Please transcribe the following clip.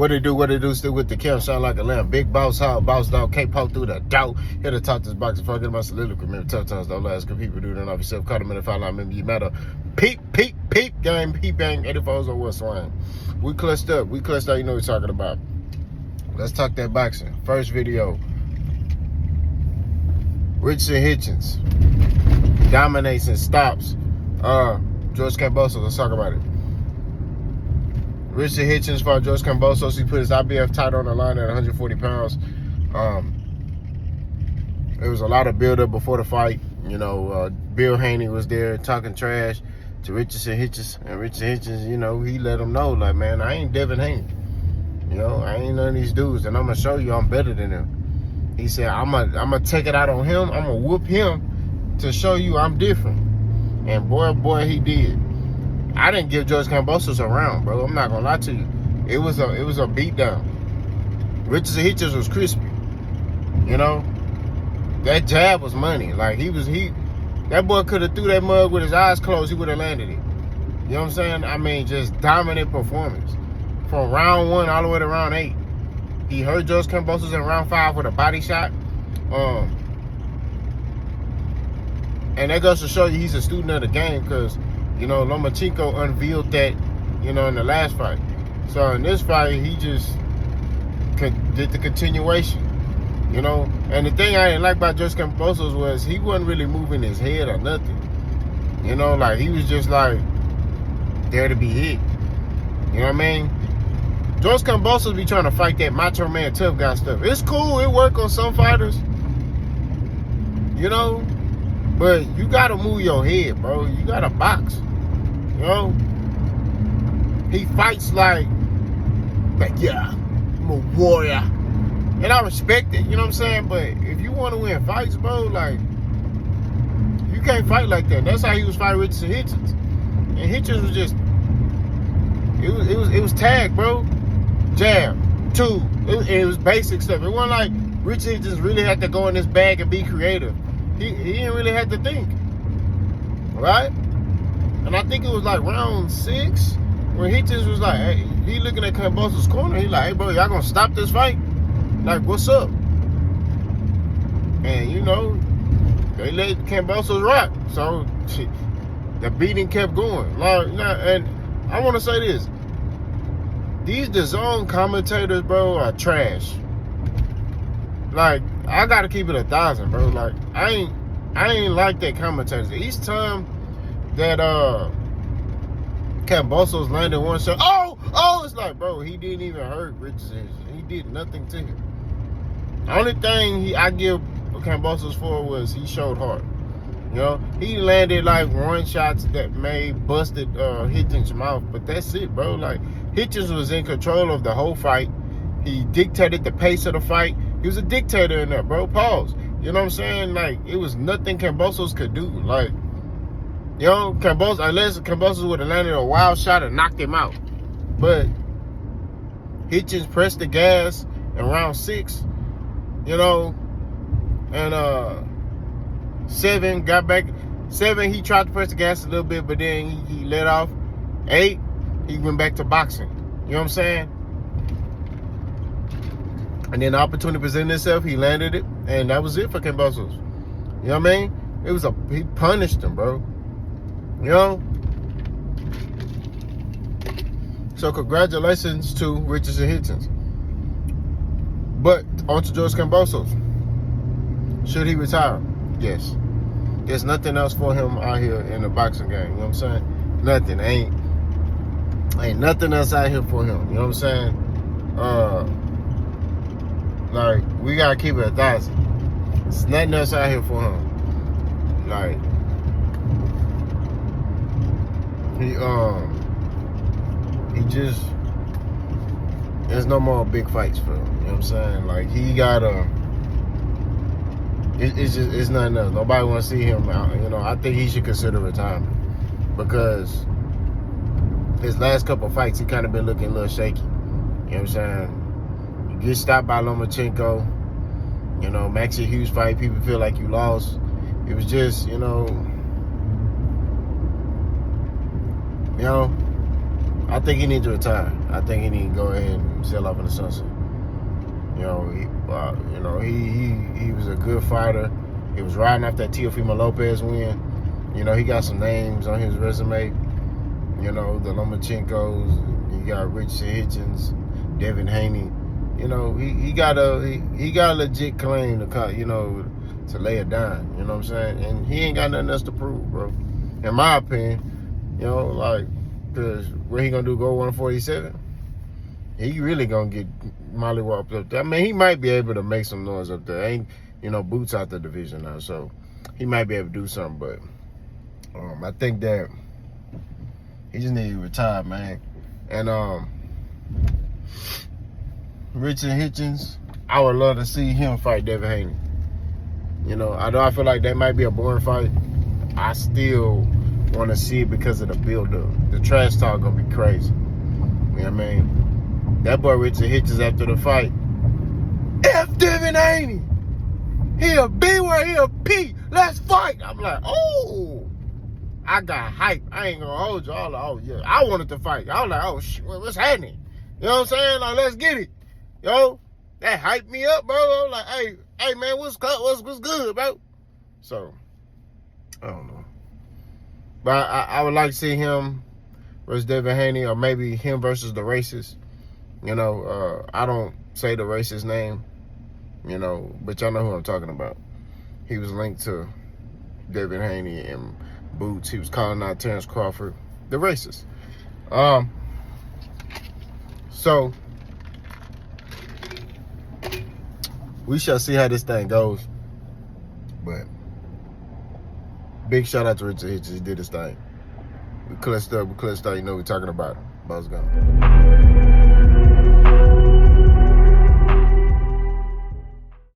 What it do, still with the Kim, sound like a lamb. Big boss hog, boss dog, can't poke through the door. Here to talk this box and forget my soliloquy. Remember, tough times don't last, cause people do it off yourself. Caught them in the foul line, remember you matter. Peep, gang, peep, bang, 84s on what swine. We clutched up, you know what we're talking about. Let's talk that boxing. First video. Richardson Hitchins dominates and stops George Kambosos. Let's talk about it. Richardson Hitchins fought George Kambosos. He put his IBF title on the line at 140 pounds. There was a lot of build-up before the fight. You know, Bill Haney was there talking trash to Richardson Hitchins. And Richardson Hitchins, you know, he let him know, like, man, I ain't Devin Haney. You know, I ain't none of these dudes. And I'm going to show you I'm better than him. He said, I'm gonna take it out on him. I'm going to whoop him to show you I'm different. And boy, he did. I didn't give George Kambosos a round, bro. I'm not gonna lie to you. It was a beatdown. Richardson Hitchins was crispy. You know, that jab was money. Like that boy could have threw that mug with his eyes closed. He would have landed it. You know what I'm saying? I mean, just dominant performance from round 1 all the way to round 8. He hurt George Kambosos in round 5 with a body shot. And that goes to show you he's a student of the game, because, you know, Lomachenko unveiled that, you know, in the last fight. So in this fight, he just did the continuation, you know. And the thing I didn't like about George Kambosos was he wasn't really moving his head or nothing. You know, like he was just like there to be hit. You know what I mean? George Kambosos be trying to fight that macho man tough guy stuff. It's cool, it work on some fighters, you know. But you gotta move your head, bro. You gotta box. You know? He fights like yeah, I'm a warrior. And I respect it, you know what I'm saying? But if you want to win fights, bro, like, you can't fight like that. That's how he was fighting Richardson Hitchins. And Hitchins was just, it was tag, bro. Jab, 2. It was basic stuff. It wasn't like Richardson Hitchins really had to go in this bag and be creative. He didn't really have to think, right? And I think it was like round 6 where Hitchins was like, hey, he looking at Kambosos' corner. He like, hey, bro, y'all gonna stop this fight? Like, what's up? And, you know, they let Kambosos rock. So the beating kept going. Like, and I want to say this. These DAZN commentators, bro, are trash. Like, I gotta keep it 1,000, bro. Like, I ain't like that commentators. Each time that Kambosos landed one shot, it's like, bro, he didn't even hurt Richardson. He did nothing to him. The only thing I give Kambosos for was he showed heart. You know, he landed like 1 shots that busted Hitchins' mouth, but that's it, bro. Like, Hitchins was in control of the whole fight. He dictated the pace of the fight. He was a dictator in there, bro. Pause. You know what I'm saying? Like, it was nothing Kambosos could do. Like, you know, unless Kambosos would have landed a wild shot and knocked him out. But Hitchins pressed the gas in round 6, you know, and 7 got back. 7, he tried to press the gas a little bit, but then he let off. 8, he went back to boxing. You know what I'm saying? And then the opportunity presented itself, he landed it, and that was it for Kambosos. You know what I mean? He punished him, bro. You know? So congratulations to Richardson Hitchins. But on to George Kambosos. Should he retire? Yes. There's nothing else for him out here in the boxing game. You know what I'm saying? Nothing. Ain't nothing else out here for him. You know what I'm saying? Like, we gotta keep it 1,000. There's nothing else out here for him. Like, he just, there's no more big fights for him. You know what I'm saying? Like, he gotta, it's nothing else. Nobody wanna see him out. You know, I think he should consider retirement, because his last couple fights, he kind of been looking a little shaky. You know what I'm saying? You get stopped by Lomachenko. You know, Maxie Hughes fight, people feel like you lost. It was just, you know, I think he needs to retire. I think he needs to go ahead and sail off in the sunset. You know, he was a good fighter. He was riding off that Teofimo Lopez win. You know, he got some names on his resume. You know, the Lomachenkos. You got Richardson Hitchins, Devin Haney. You know, he got a legit claim to, you know, to lay it down. You know what I'm saying? And he ain't got nothing else to prove, bro. In my opinion, you know, like, because what he gonna do? Go 147? He really gonna get mollywopped up there. I mean, he might be able to make some noise up there. Ain't, you know, Boots out the division now, so he might be able to do something. But I think that he just need to retire, man. And Richardson Hitchins, I would love to see him fight Devin Haney. You know, although I feel like that might be a boring fight, I still want to see it because of the build-up. The trash talk gonna be crazy. You know what I mean? That boy Richardson Hitchins after the fight, F Devin Haney. He'll be where he'll be. Let's fight. I'm like, oh, I got hype. I ain't gonna hold you all. Like, oh yeah, I wanted to fight. I was like, oh shit, what's happening? You know what I'm saying? Like, let's get it. Yo, that hyped me up, bro. I'm like, hey man, what's good, bro? So, I don't know. But I would like to see him versus Devin Haney, or maybe him versus the racist. You know, I don't say the racist name, you know, but y'all know who I'm talking about. He was linked to Devin Haney and Boots. He was calling out Terrence Crawford, the racist. So we shall see how this thing goes. But big shout out to Richard Hitchins. He did his thing. We clutched up. You know what we're talking about. Buzz gone.